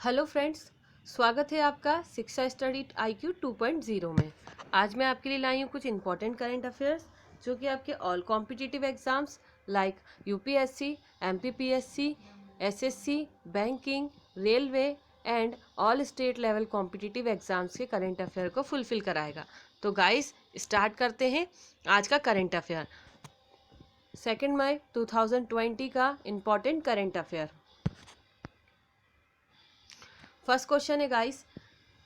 Hello friends, स्वागत है आपका शिक्षा स्टडी IQ 2.0 में। आज मैं आपके लिए लाई हूँ कुछ इंपॉर्टेंट करंट अफेयर्स जो कि आपके all competitive exams like UPSC, MPPSC, SSC, banking, railway and all state level competitive exams के करंट अफेयर को फुलफिल कराएगा। तो गाइस, स्टार्ट करते हैं आज का करंट अफेयर। 2 मई 2020 का important current affair. First question है गाइस,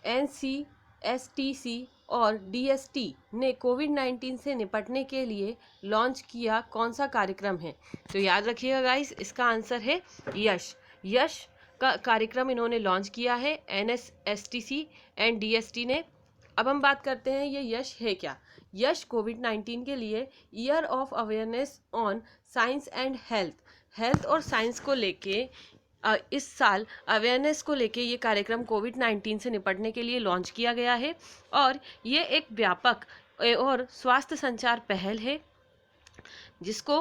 NCSTC और DST ने कोविड-19 से निपटने के लिए लॉन्च किया कौन सा कार्यक्रम है? तो याद रखिएगा गाइस, इसका आंसर है यश। यश का कार्यक्रम इन्होंने लॉन्च किया है NSSTC एंड DST ने। अब हम बात करते हैं ये यश है क्या। यश कोविड-19 के लिए year of awareness on science and health और साइंस को लेके इस साल अवेयरनेस को लेके ये कार्यक्रम कोविड-19 से निपटने के लिए लॉन्च किया गया है और ये एक व्यापक और स्वास्थ्य संचार पहल है जिसको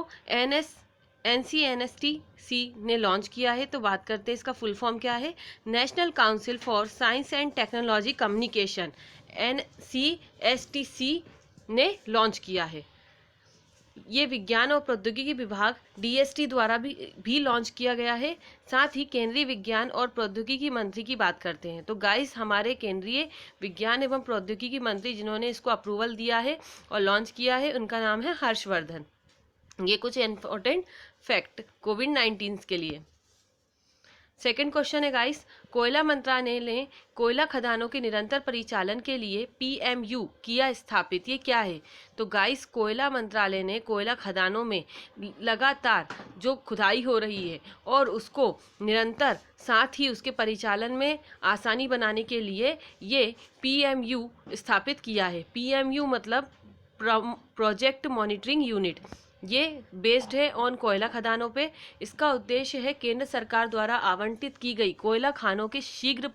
NCNSTC ने लॉन्च किया है। तो बात करते हैं इसका फुल फॉर्म क्या है। National council for science and technology communication NCSTC ने लॉन्च किया है। ये विज्ञान और प्रौद्योगिकी विभाग DST द्वारा भी लॉन्च किया गया है। साथ ही केंद्रीय विज्ञान और प्रौद्योगिकी मंत्री की बात करते हैं तो गाइस, हमारे केंद्रीय विज्ञान एवं प्रौद्योगिकी मंत्री जिन्होंने इसको अप्रूवल दिया है और लॉन्च किया है, उनका नाम है हर्षवर्धन। ये कुछ इंपॉर्टेंट फैक्ट कोविड-19 के लिए। सेकेंड क्वेश्चन है गाइस, कोयला मंत्रालय ने कोयला खदानों के निरंतर परिचालन के लिए PMU किया स्थापित। ये क्या है? तो गाइस, कोयला मंत्रालय ने कोयला खदानों में लगातार जो खुदाई हो रही है और उसको निरंतर साथ ही उसके परिचालन में आसानी बनाने के लिए ये PMU स्थापित किया है। PMU मतलब प्रोजेक्ट मॉनिटरिंग यूनिट। ये बेस्ड है ऑन कोयला खदानों पे। इसका उद्देश्य है केंद्र सरकार द्वारा आवंटित की गई कोयला खानों के शीघ्र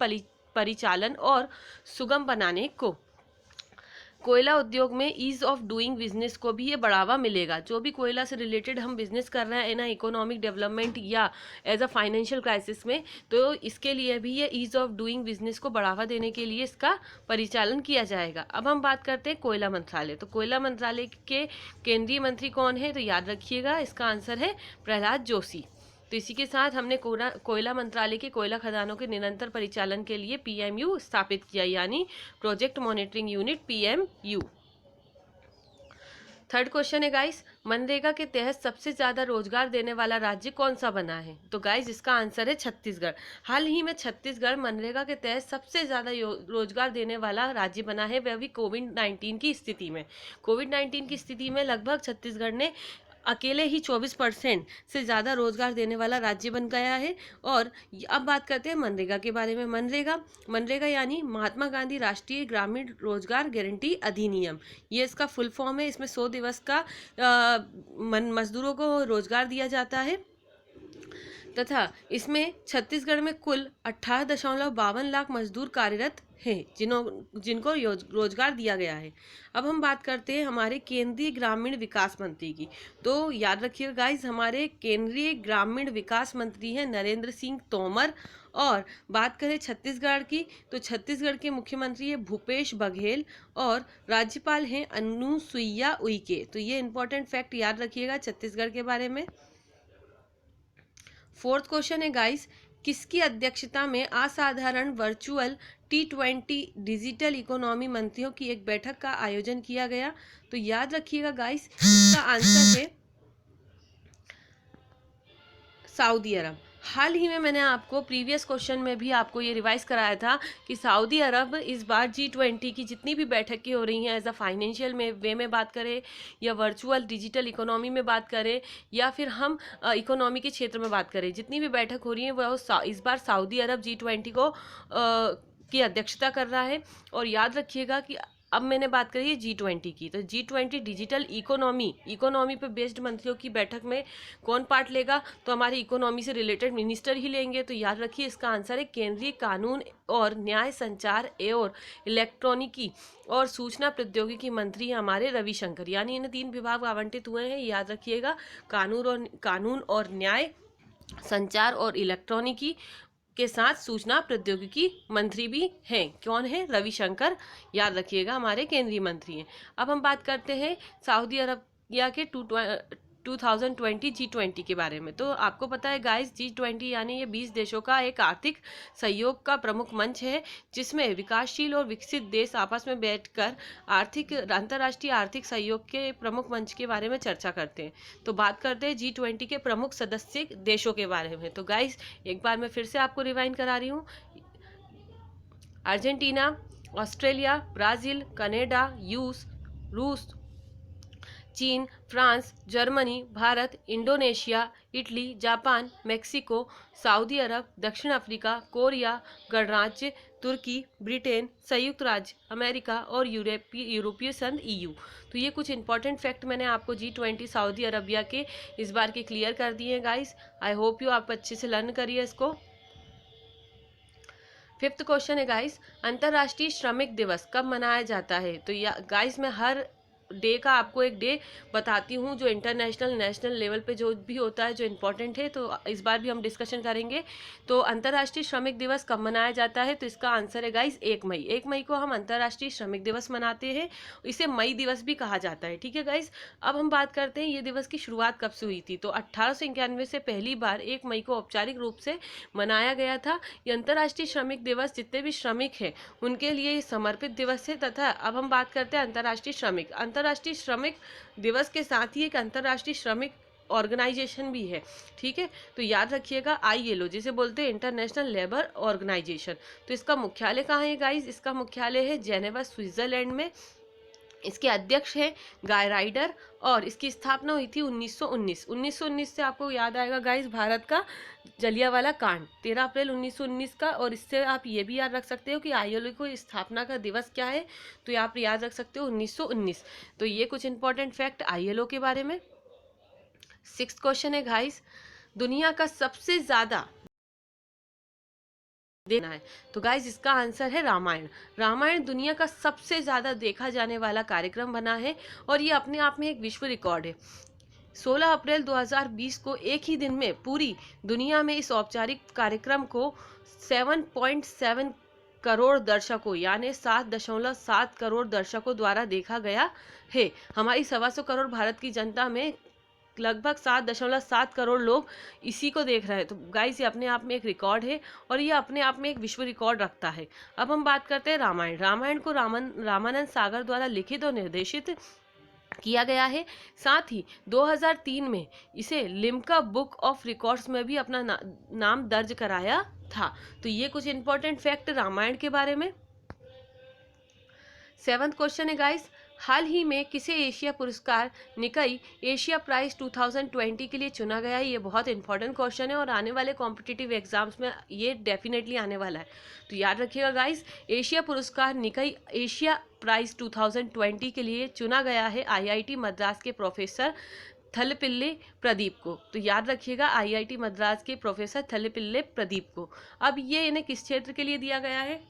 परिचालन और सुगम बनाने को। कोयला उद्योग में ईज ऑफ डूइंग बिजनेस को भी ये बढ़ावा मिलेगा। जो भी कोयला से रिलेटेड हम बिजनेस कर रहे हैं ना, इकोनॉमिक डेवलपमेंट या एज अ फाइनेंशियल क्राइसिस में, तो इसके लिए भी ये ईज ऑफ डूइंग बिजनेस को बढ़ावा देने के लिए इसका परिचालन किया जाएगा। अब हम बात करते हैं कोयला मंत्रालय। तो कोयला मंत्रालय के केंद्रीय मंत्री कौन है? तो याद रखिएगा, इसका आंसर है प्रहलाद जोशी। तो इसी के साथ हमने कोयला मंत्रालय के कोयला खदानों के निरंतर परिचालन के लिए PMU स्थापित किया, यानी project monitoring unit PMU। Third question है गाइस, मनरेगा के तहत सबसे ज्यादा रोजगार देने वाला राज्य कौन सा बना है? तो गाइस, इसका आंसर है छत्तीसगढ़। हाल ही में छत्तीसगढ़ मनरेगा के तहत सबसे ज्यादा रोजगार देने वाला राज्य बना है, वह भी कोविड-19 की स्थिति में। कोविड-19 की स्थिति में लगभग छत्तीसगढ़ ने अकेले ही 24% से ज़्यादा रोजगार देने वाला राज्य बन गया है। और अब बात करते हैं मनरेगा के बारे में। मनरेगा यानी महात्मा गांधी राष्ट्रीय ग्रामीण रोजगार गारंटी अधिनियम। ये इसका फुल फॉर्म है। इसमें 100 दिवस का मजदूरों को रोजगार दिया जाता है तथा इसमें छत्तीसगढ़ में कुल 18.52 लाख मजदूर कार्यरत हैं जिनको रोजगार दिया गया है। अब हम बात करते हैं हमारे केंद्रीय ग्रामीण विकास मंत्री की। तो याद रखिएगा गाइस, हमारे केंद्रीय ग्रामीण विकास मंत्री हैं नरेंद्र सिंह तोमर। और बात करें छत्तीसगढ़ की, तो छत्तीसगढ़ के मुख्यमंत्री है भूपेश बघेल और राज्यपाल हैं अनुसुईया उइके। तो ये इंपॉर्टेंट फैक्ट याद रखिएगा छत्तीसगढ़ के बारे में। फोर्थ क्वेश्चन है गाइस, किसकी अध्यक्षता में असाधारण वर्चुअल T20 डिजिटल इकोनॉमी मंत्रियों की एक बैठक का आयोजन किया गया? तो याद रखिएगा गाइस, इसका आंसर है सऊदी अरब। हाल ही में मैंने आपको प्रीवियस क्वेश्चन में भी आपको ये रिवाइज कराया था कि सऊदी अरब इस बार G20 की जितनी भी बैठकें हो रही हैं, एज अ फाइनेंशियल वे में बात करें या वर्चुअल डिजिटल इकोनॉमी में बात करें या फिर हम इकोनॉमी के क्षेत्र में बात करें, जितनी भी बैठक हो रही है वह इस बार सऊदी अरब G20 को की अध्यक्षता कर रहा है। और याद रखिएगा कि अब मैंने बात करी है G20 की, तो G20 डिजिटल इकोनॉमी पे बेस्ड मंत्रियों की बैठक में कौन पार्ट लेगा? तो हमारे इकोनॉमी से रिलेटेड मिनिस्टर ही लेंगे। तो याद रखिए, इसका आंसर है केंद्रीय कानून और न्याय, संचार और इलेक्ट्रॉनिकी और सूचना प्रौद्योगिकी मंत्री हमारे रविशंकर। यानी इन्हें 3 विभाग आवंटित हुए हैं, याद रखिएगा, कानून और न्याय, संचार और इलेक्ट्रॉनिकी के साथ सूचना प्रौद्योगिकी मंत्री भी हैं। कौन है? रविशंकर, याद रखिएगा, हमारे केंद्रीय मंत्री हैं। अब हम बात करते हैं सऊदी अरबिया के 2020 G20 के बारे में। तो आपको पता है गाइस, G20 यानी ये 20 देशों का एक आर्थिक सहयोग का प्रमुख मंच है, जिसमें विकासशील और विकसित देश आपस में बैठकर अंतर्राष्ट्रीय आर्थिक सहयोग के प्रमुख मंच के बारे में चर्चा करते हैं। तो बात करते हैं G20 के प्रमुख सदस्य देशों के बारे में। तो गाइस, एक बार मैं फिर से आपको रिवाइंड करा रही हूँ। अर्जेंटीना, ऑस्ट्रेलिया, ब्राजील, कनाडा, रूस, चीन, France, Germany, Bharat, Indonesia, Italy, Japan, Mexico, सऊदी अरब, दक्षिण अफ्रीका, कोरिया, गणराज्य, तुर्की, ब्रिटेन, संयुक्त राज्य अमेरिका और यूरोपीय संघ EU। तो ये कुछ इंपॉर्टेंट फैक्ट मैंने आपको G20 सऊदी अरबिया के इस बार के क्लियर कर दिए हैं गाइस। आई होप यू आप अच्छे से लर्न करिए इसको। 5th क्वेश्चन है गाइस, अंतर्राष्ट्रीय श्रमिक दिवस कब मनाया जाता है? तो गाइस, मैं हर डे का आपको एक डे बताती हूँ जो इंटरनेशनल नेशनल लेवल पे जो भी होता है, जो इम्पोर्टेंट है। तो इस बार भी हम डिस्कशन करेंगे। तो अंतर्राष्ट्रीय श्रमिक दिवस कब मनाया जाता है? तो इसका आंसर है गाइस 1 मई। 1 मई को हम अंतर्राष्ट्रीय श्रमिक दिवस मनाते हैं। इसे मई दिवस भी कहा जाता है। ठीक है गाइस, अब हम बात करते हैं ये दिवस की शुरुआत कब से हुई थी। तो 1891 से पहली बार 1 मई को औपचारिक रूप से मनाया गया था। ये अंतर्राष्ट्रीय श्रमिक दिवस जितने भी श्रमिक हैं उनके लिए समर्पित दिवस है। तथा अब हम बात करते हैं अंतर्राष्ट्रीय श्रमिक दिवस के साथ ही एक अंतर्राष्ट्रीय श्रमिक ऑर्गेनाइजेशन भी है। ठीक है, तो याद रखिएगा ILO, जिसे बोलते हैं इंटरनेशनल लेबर ऑर्गेनाइजेशन। तो इसका मुख्यालय कहाँ है गाइस? इसका मुख्यालय है जेनेवा, स्विट्जरलैंड में। इसके अध्यक्ष हैं गाय राइडर और इसकी स्थापना हुई थी 1919। 1919 से आपको याद आएगा गाइस भारत का जलियांवाला कांड 13 अप्रैल 1919 का। और इससे आप ये भी याद रख सकते हो कि ILO को स्थापना का दिवस क्या है। तो आप याद रख सकते हो 1919। तो ये कुछ इंपॉर्टेंट फैक्ट ILO के बारे में। 6th क्वेश्चन है गाइस, दुनिया का सबसे ज्यादा देना है। तो गाइस, इसका आंसर है रामायण। रामायण दुनिया का सबसे ज्यादा देखा जाने वाला कार्यक्रम बना है और ये अपने आप में एक विश्व रिकॉर्ड है। 16 अप्रैल 2020 को एक ही दिन में पूरी दुनिया में इस औपचारिक कार्यक्रम को 7.7 करोड़ दर्शकों यानी 7.7 करोड़ दर्शकों द्वारा देखा गया है। हमारी 125 करोड़ भारत की जनता में लगभग 7.7 करोड़ लोग इसी को देख रहे हैं। तो गाइस, ये अपने आप में एक रिकॉर्ड है और ये अपने आप में एक विश्व रिकॉर्ड रखता है। अब हम बात करते हैं रामायण। रामायण को रामानंद सागर द्वारा लिखित और निर्देशित किया गया है। साथ ही 2003 में इसे लिम्का बुक ऑफ रिकॉर्ड्स में भी अपना नाम दर्ज कराया था। तो ये कुछ इंपॉर्टेंट फैक्ट रामायण के बारे में। 7th क्वेश्चन है गाइस, हाल ही में किसे एशिया पुरस्कार निकाई एशिया प्राइज 2020 के लिए चुना गया है? ये बहुत इंपॉर्टेंट क्वेश्चन है और आने वाले कॉम्पिटिटिव एग्जाम्स में ये डेफिनेटली आने वाला है। तो याद रखिएगा गाइस, एशिया पुरस्कार निकाई एशिया प्राइज 2020 के लिए चुना गया है IIT मद्रास के प्रोफेसर थलपिल्ले प्रदीप को। तो याद रखिएगा IIT मद्रास के प्रोफेसर थलपिल्ले प्रदीप को। अब ये इन्हें किस क्षेत्र के लिए दिया गया है?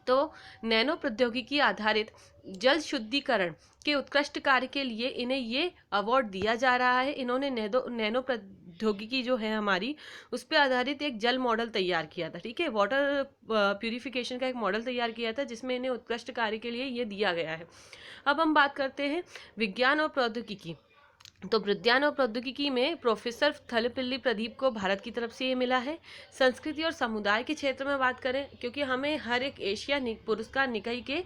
तो नैनो प्रौद्योगिकी आधारित जल शुद्धिकरण के उत्कृष्ट कार्य के लिए इन्हें ये अवार्ड दिया जा रहा है। इन्होंने नैनो प्रौद्योगिकी जो है हमारी, उस पर आधारित एक जल मॉडल तैयार किया था। ठीक है, वाटर प्यूरिफिकेशन का एक मॉडल तैयार किया था जिसमें इन्हें उत्कृष्ट कार्य के लिए ये दिया गया है। अब हम बात करते हैं विज्ञान और प्रौद्योगिकी। तो विज्ञान और प्रौद्योगिकी में प्रोफेसर थलपिल्ली प्रदीप को भारत की तरफ से ये मिला है। संस्कृति और समुदाय के क्षेत्र में बात करें, क्योंकि हमें हर एक एशिया पुरस्कार निकाई के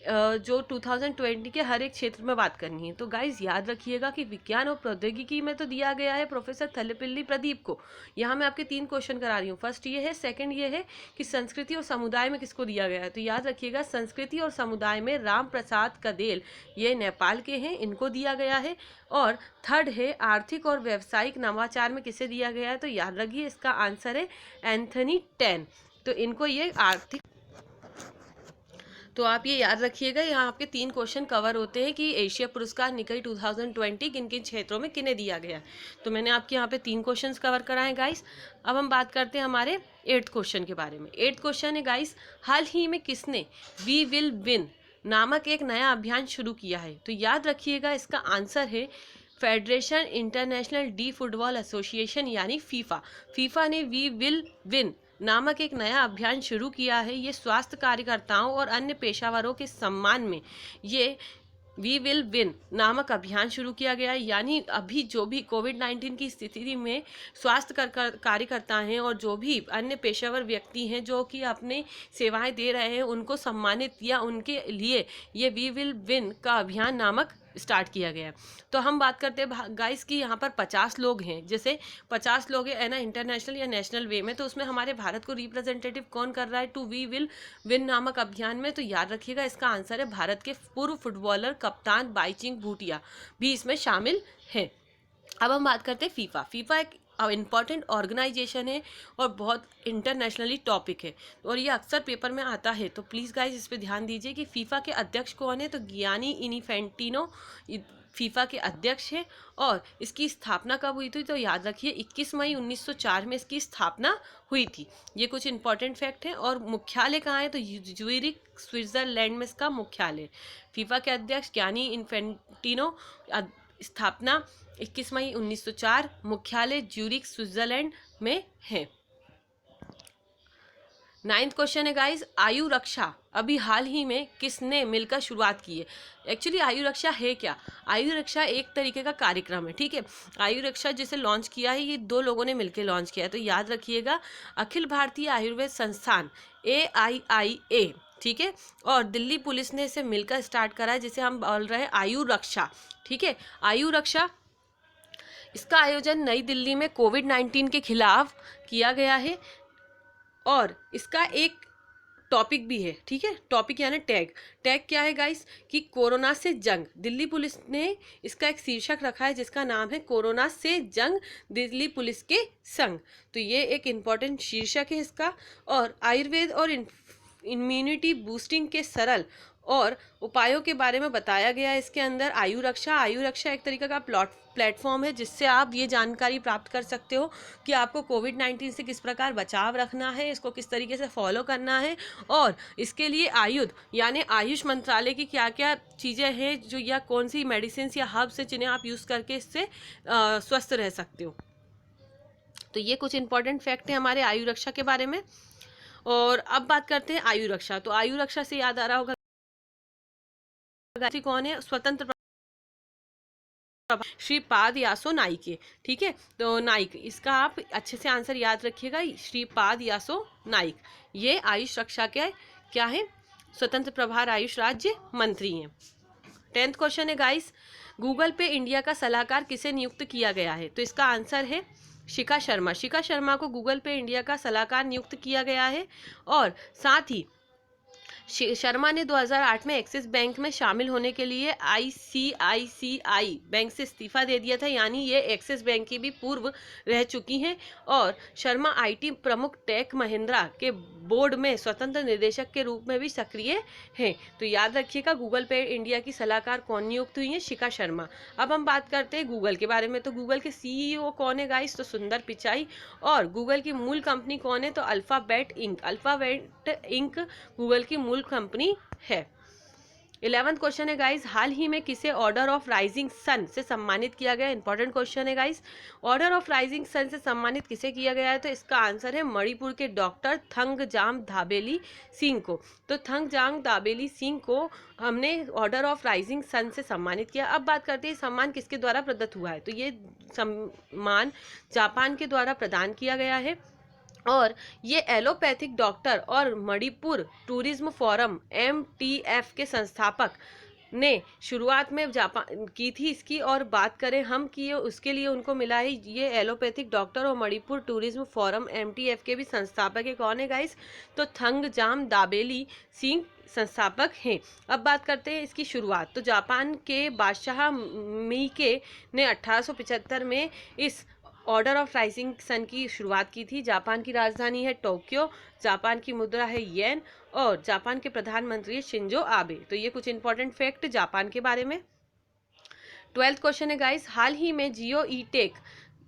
जो 2020 के हर एक क्षेत्र में बात करनी है। तो गाइज याद रखिएगा कि विज्ञान और प्रौद्योगिकी में तो दिया गया है प्रोफेसर थलपिल्ली प्रदीप को। यहाँ मैं आपके 3 क्वेश्चन करा रही हूँ। फर्स्ट ये है, सेकंड ये है कि संस्कृति और समुदाय में किसको दिया गया है। तो याद रखिएगा संस्कृति और समुदाय में राम प्रसाद कदेल, ये नेपाल के हैं, इनको दिया गया है। और थर्ड है आर्थिक और व्यावसायिक नवाचार में किसे दिया गया है। तो याद रखिए इसका आंसर है एंथनी टेन। तो इनको ये आर्थिक, तो आप ये याद रखिएगा, यहाँ आपके 3 क्वेश्चन कवर होते हैं कि एशिया पुरस्कार निकाई 2020 किन किन क्षेत्रों में किन्हें दिया गया। तो मैंने आपके यहाँ पे 3 क्वेश्चंस कवर कराए गाइस। अब हम बात करते हैं हमारे 8th क्वेश्चन के बारे में। 8th क्वेश्चन है गाइस, हाल ही में किसने वी विल विन नामक एक नया अभियान शुरू किया है। तो याद रखिएगा इसका आंसर है federation international D football association यानी फीफा ने वी विल विन नामक एक नया अभियान शुरू किया है। ये स्वास्थ्य कार्यकर्ताओं और अन्य पेशेवरों के सम्मान में ये वी विल विन नामक अभियान शुरू किया गया है। यानी अभी जो भी कोविड-19 की स्थिति में स्वास्थ्य कार्यकर्ता हैं और जो भी अन्य पेशेवर व्यक्ति हैं जो कि अपने सेवाएं दे रहे हैं, उनको सम्मानित या उनके लिए ये वी विल विन का अभियान नामक स्टार्ट किया गया है। तो हम बात करते हैं गाइस कि यहाँ पर 50 लोग हैं, जैसे 50 लोग हैं ना इंटरनेशनल या नेशनल वे में, तो उसमें हमारे भारत को रिप्रेजेंटेटिव कौन कर रहा है टू वी विल विन नामक अभियान में? तो याद रखिएगा इसका आंसर है भारत के पूर्व फुटबॉलर कप्तान बाईचुंग भूटिया भी इसमें शामिल हैं। अब हम बात करते हैं फीफा एक इम्पॉर्टेंट ऑर्गेनाइजेशन है और बहुत इंटरनेशनली टॉपिक है और ये अक्सर पेपर में आता है, तो प्लीज़ गाइज इस पे ध्यान दीजिए कि फीफा के अध्यक्ष कौन है। तो गियानी इन्फेंटिनो फीफा के अध्यक्ष है और इसकी स्थापना कब हुई थी? तो याद रखिए 21 मई 1904 में इसकी स्थापना हुई थी। ये कुछ इंपॉर्टेंट फैक्ट हैं। और मुख्यालय कहाँ है? तो ज्यूरिख स्विट्जरलैंड में इसका मुख्यालय। फीफा के अध्यक्ष गियानी इन्फेंटिनो, स्थापना 21 मई 1904, मुख्यालय ज्यूरिख स्विट्जरलैंड में है। 9th क्वेश्चन है गाइज, आयु रक्षा अभी हाल ही में किसने मिलकर शुरुआत की है? एक्चुअली आयु रक्षा है क्या? आयु रक्षा एक तरीके का कार्यक्रम है, ठीक है। आयु रक्षा जिसे लॉन्च किया है ये 2 लोगों ने मिलकर लॉन्च किया है। तो याद रखिएगा अखिल भारतीय आयुर्वेद संस्थान AIIA, ठीक है, और दिल्ली पुलिस ने इसे मिलकर स्टार्ट करा है, जिसे हम बोल रहे हैं आयु रक्षा, ठीक है। आयु रक्षा इसका आयोजन नई दिल्ली में कोविड-19 के खिलाफ किया गया है और इसका एक टॉपिक भी है, ठीक है। टॉपिक यानी टैग क्या है गाइस कि कोरोना से जंग। दिल्ली पुलिस ने इसका एक शीर्षक रखा है जिसका नाम है कोरोना से जंग दिल्ली पुलिस के संग। तो ये एक इम्पॉर्टेंट शीर्षक है इसका। और आयुर्वेद और इम्यूनिटी बूस्टिंग के सरल और उपायों के बारे में बताया गया है इसके अंदर। आयु रक्षा एक तरीके का प्लेटफॉर्म है जिससे आप ये जानकारी प्राप्त कर सकते हो कि आपको कोविड-19 से किस प्रकार बचाव रखना है, इसको किस तरीके से फॉलो करना है और इसके लिए यानी आयुष मंत्रालय की क्या क्या चीज़ें हैं जो या कौन सी मेडिसिन या हर्ब्स से जिन्हें आप यूज़ करके इससे स्वस्थ रह सकते हो। तो ये कुछ इंपॉर्टेंट फैक्ट है हमारे आयु रक्षा के बारे में। और अब बात करते हैं आयु रक्षा। तो आयु रक्षा से याद आ रहा होगा कौन है? स्वतंत्र श्रीपाद यासो नाइके, ठीक है। तो नाइक, इसका आप अच्छे से आंसर याद रखिएगा, श्रीपाद यासो नाइक। ये आयुष रक्षा के क्या है? स्वतंत्र प्रभार आयुष राज्य मंत्री हैं। 10th क्वेश्चन है गाइस, गूगल पे इंडिया का सलाहकार किसे नियुक्त किया गया है? तो इसका आंसर है शिखा शर्मा को गूगल पे इंडिया का सलाहकार नियुक्त किया गया है। और साथ ही शर्मा ने 2008 में एक्सिस बैंक में शामिल होने के लिए ICICI बैंक से इस्तीफा दे दिया था, यानी ये एक्सिस बैंक की भी पूर्व रह चुकी हैं। और शर्मा IT प्रमुख टेक महिंद्रा के बोर्ड में स्वतंत्र निदेशक के रूप में भी सक्रिय हैं। तो याद रखिएगा गूगल पे इंडिया की सलाहकार कौन नियुक्त हुई है? शिखा शर्मा। अब हम बात करते हैं गूगल के बारे में। तो गूगल के CEO कौन है गाइस? तो सुंदर पिचाई। और गूगल की मूल कंपनी कौन है? तो अल्फाबेट इंक गूगल की मूल कंपनी है। 11th क्वेश्चन है गाइस, हाल ही में किसे ऑर्डर ऑफ राइजिंग सन से सम्मानित किया गया? इंपॉर्टेंट क्वेश्चन है guys, order of rising sun से सम्मानित किसे किया गया है? तो इसका आंसर है मणिपुर के डॉक्टर थंगजाम दाबेली सिंह को। तो थंगजाम दाबेली सिंह को हमने ऑर्डर ऑफ राइजिंग सन से सम्मानित किया। अब बात करते हैं सम्मान किसके द्वारा प्रदत्त हुआ है? तो ये सम्मान जापान के द्वारा प्रदान किया गया है और ये एलोपैथिक डॉक्टर और मणिपुर टूरिज्म फोरम MTF के संस्थापक ने शुरुआत में जापान की थी इसकी। और बात करें हम कि उसके लिए उनको मिला है ये एलोपैथिक डॉक्टर और मणिपुर टूरिज्म फोरम MTF के भी संस्थापक है। कौन है गाइस? तो थंगजाम दाबेली सिंह संस्थापक हैं। अब बात करते हैं इसकी शुरुआत। तो जापान के बादशाह मीके ने 1875 में इस ऑर्डर ऑफ राइजिंग सन की शुरुआत की थी। जापान की राजधानी है टोक्यो, जापान की मुद्रा है येन और जापान के प्रधानमंत्री है शिंजो आबे। तो ये कुछ इंपॉर्टेंट फैक्ट जापान के बारे में। 12th क्वेश्चन है गाइस, हाल ही में जियो ई-टेक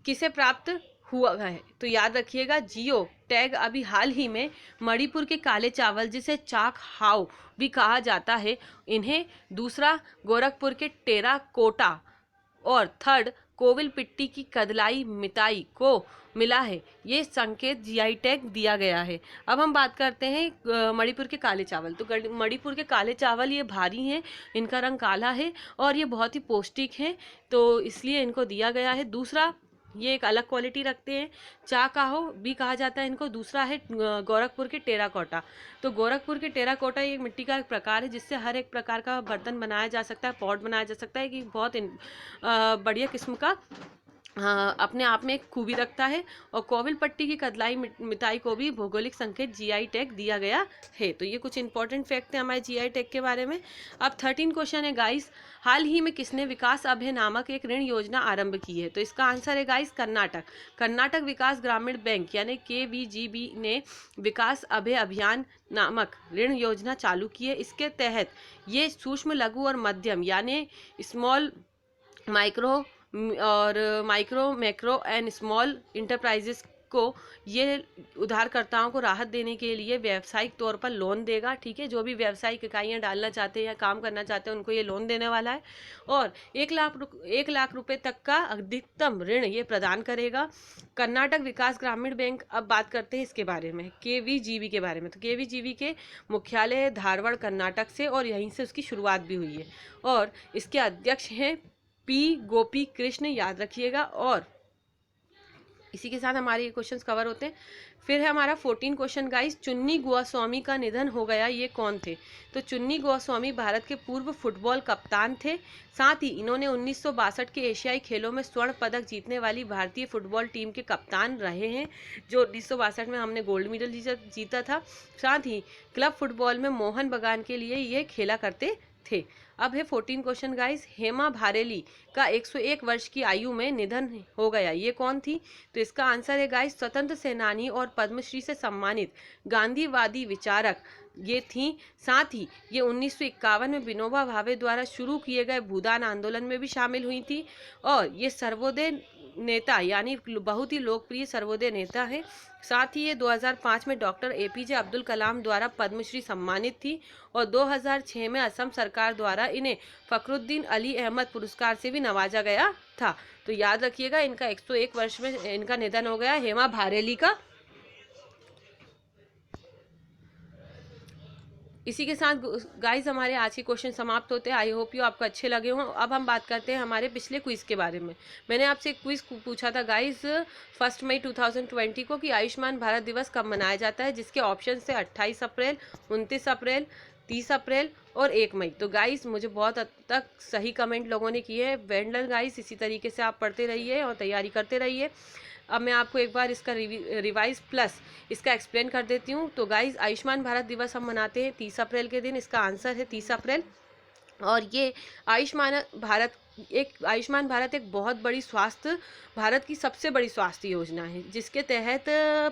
किसे प्राप्त हुआ है? तो याद रखिएगा जियो टैग अभी हाल ही में मणिपुर के काले चावल जिसे चाक हाउ भी कहा जाता है, इन्हें दूसरा गोरखपुर के टेराकोटा और थर्ड कोविलपिट्टी की कदलाई मिताई को मिला है, ये संकेत जीआई टैग दिया गया है। अब हम बात करते हैं मणिपुर के काले चावल। तो मणिपुर के काले चावल ये भारी हैं, इनका रंग काला है और ये बहुत ही पौष्टिक हैं, तो इसलिए इनको दिया गया है। दूसरा, ये एक अलग क्वालिटी रखते हैं, चाकाहो भी कहा जाता है इनको। दूसरा है गोरखपुर के टेराकोटा। तो गोरखपुर के टेराकोटा ये एक मिट्टी का एक प्रकार है जिससे हर एक प्रकार का बर्तन बनाया जा सकता है, पॉट बनाया जा सकता है, कि बहुत बढ़िया किस्म का अपने आप में एक खूबी रखता है। और कोविलपट्टी की कदलाई मिताई को भी भौगोलिक संकेत जीआई टैग दिया गया है। तो ये कुछ इंपॉर्टेंट फैक्ट है हमारे जीआई टैग के बारे में। अब 13 क्वेश्चन है गाइस, हाल ही में किसने विकास अभय नामक एक ऋण योजना आरंभ की है? तो इसका आंसर है गाइस कर्नाटक। कर्नाटक विकास ग्रामीण बैंक यानी KVGB ने विकास अभय अभियान नामक ऋण योजना चालू की है। इसके तहत ये सूक्ष्म, लघु और मध्यम यानी स्मॉल, माइक्रो और micro, macro and small enterprises को ये उधारकर्ताओं को राहत देने के लिए व्यावसायिक तौर पर लोन देगा। ठीक है, जो भी व्यावसायिक इकाइयां डालना चाहते हैं या काम करना चाहते हैं उनको ये लोन देने वाला है और 1 लाख रुपए तक का अधिकतम ऋण ये प्रदान करेगा। कर्नाटक विकास ग्रामीण बैंक, अब बात करते हैं इसके बारे में, KVGB के बारे में। तो KVGB के मुख्यालय है धारवाड़ कर्नाटक से और यहीं से उसकी शुरुआत भी हुई है और इसके अध्यक्ष हैं P गोपी कृष्ण, याद रखिएगा। और इसी के साथ हमारे ये क्वेश्चंस कवर होते हैं। फिर है हमारा 14 क्वेश्चन गाइस, चुन्नी गोस्वामी का निधन हो गया, ये कौन थे? तो चुन्नी गोस्वामी भारत के पूर्व फुटबॉल कप्तान थे। साथ ही इन्होंने 1962 के एशियाई खेलों में स्वर्ण पदक जीतने वाली भारतीय फुटबॉल टीम के कप्तान रहे हैं, जो 1962 में हमने गोल्ड मेडल जीता था। साथ ही क्लब फुटबॉल में मोहन बगान के लिए ये खेला करते थे। अब है 14 क्वेश्चन गाइस, हेमा भारेली का 101 वर्ष की आयु में निधन हो गया, ये कौन थी? तो इसका आंसर है गाइस स्वतंत्र सेनानी और पद्मश्री से सम्मानित गांधीवादी विचारक ये थी। साथ ही ये 1951 में विनोबा भावे द्वारा शुरू किए गए भूदान आंदोलन में भी शामिल हुई थी और ये सर्वोदय नेता यानी बहुत ही लोकप्रिय सर्वोदय नेता है। साथ ही ये 2005 में डॉक्टर APJ अब्दुल कलाम द्वारा पद्मश्री सम्मानित थी और 2006 में असम सरकार द्वारा इन्हें फखरुद्दीन अली अहमद पुरस्कार से भी नवाजा गया था। तो याद रखिएगा, इनका 101 वर्ष में इनका निधन हो गया, हेमा भारेली का। इसी के साथ गाइस हमारे आज के क्वेश्चन समाप्त होते हैं। आई होप यू आपको अच्छे लगे हों। अब हम बात करते हैं हमारे पिछले क्विज के बारे में। मैंने आपसे एक क्विज पूछा था गाइस 1 मई 2020 को कि आयुष्मान भारत दिवस कब मनाया जाता है, जिसके ऑप्शन थे 28 अप्रैल, 29 अप्रैल, 30 अप्रैल और 1 मई। तो गाइस मुझे बहुत हद तक सही कमेंट लोगों ने किए हैं। वेंडल गाइस, इसी तरीके से आप पढ़ते रहिए और तैयारी करते रहिए। अब मैं आपको एक बार इसका रिवाइज प्लस इसका एक्सप्लेन कर देती हूँ। तो गाइस आयुष्मान भारत दिवस हम मनाते हैं 30 अप्रैल के दिन, इसका आंसर है 30 अप्रैल। और ये आयुष्मान भारत एक बहुत बड़ी स्वास्थ्य, भारत की सबसे बड़ी स्वास्थ्य योजना है, जिसके तहत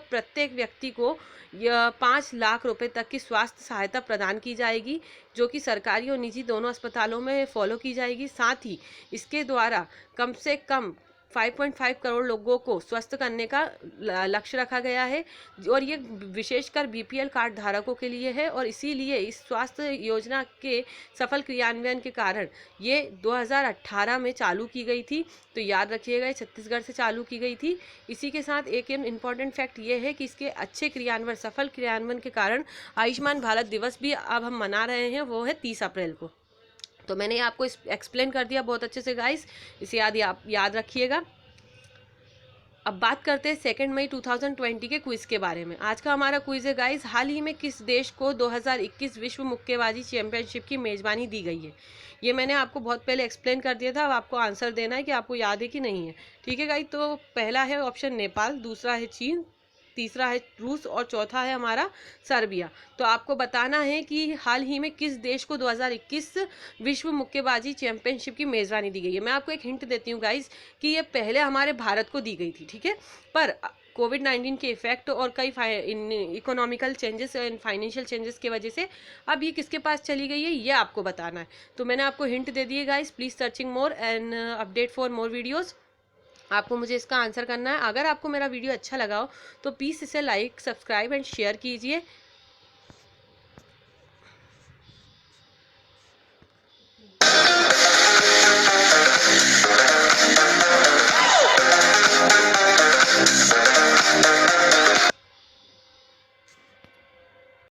प्रत्येक व्यक्ति को 5 लाख रुपए तक की स्वास्थ्य सहायता प्रदान की जाएगी, जो कि सरकारी और निजी दोनों अस्पतालों में फॉलो की जाएगी। साथ ही इसके द्वारा कम से कम 5.5 करोड़ लोगों को स्वस्थ करने का लक्ष्य रखा गया है और ये विशेषकर BPL कार्ड धारकों के लिए है। और इसीलिए इस स्वास्थ्य योजना के सफल क्रियान्वयन के कारण ये 2018 में चालू की गई थी। तो याद रखिएगा, ये छत्तीसगढ़ से चालू की गई थी। इसी के साथ एक इम्पॉर्टेंट फैक्ट ये है कि इसके अच्छे क्रियान्वयन, सफल क्रियान्वयन के कारण आयुष्मान भारत दिवस भी अब हम मना रहे हैं, वो है 30 अप्रैल को। तो मैंने आपको एक्सप्लेन कर दिया बहुत अच्छे से गाइस, इसे याद रखिएगा। अब बात करते हैं 2 मई 2020 के क्विज के बारे में। आज का हमारा क्विज है गाइस, हाल ही में किस देश को 2021 विश्व मुक्केबाजी चैंपियनशिप की मेजबानी दी गई है? ये मैंने आपको बहुत पहले एक्सप्लेन कर दिया था। अब आपको आंसर देना है कि आपको याद है कि नहीं है। ठीक है गाइस, तो पहला है ऑप्शन नेपाल, दूसरा है चीन, तीसरा है रूस और चौथा है हमारा सर्बिया। तो आपको बताना है कि हाल ही में किस देश को 2021 विश्व मुक्केबाजी चैंपियनशिप की मेजबानी दी गई है। मैं आपको एक हिंट देती हूँ गाइस कि ये पहले हमारे भारत को दी गई थी, ठीक है, पर कोविड-19 के इफेक्ट और कई economical changes and financial changes की वजह से अब ये किसके पास चली गई है, ये आपको बताना है। तो मैंने आपको हिंट दे दी है guys, please searching more and update for more videos. आपको मुझे इसका आंसर करना है। अगर आपको मेरा वीडियो अच्छा लगा हो तो प्लीज़ इसे लाइक, सब्सक्राइब एंड शेयर कीजिए।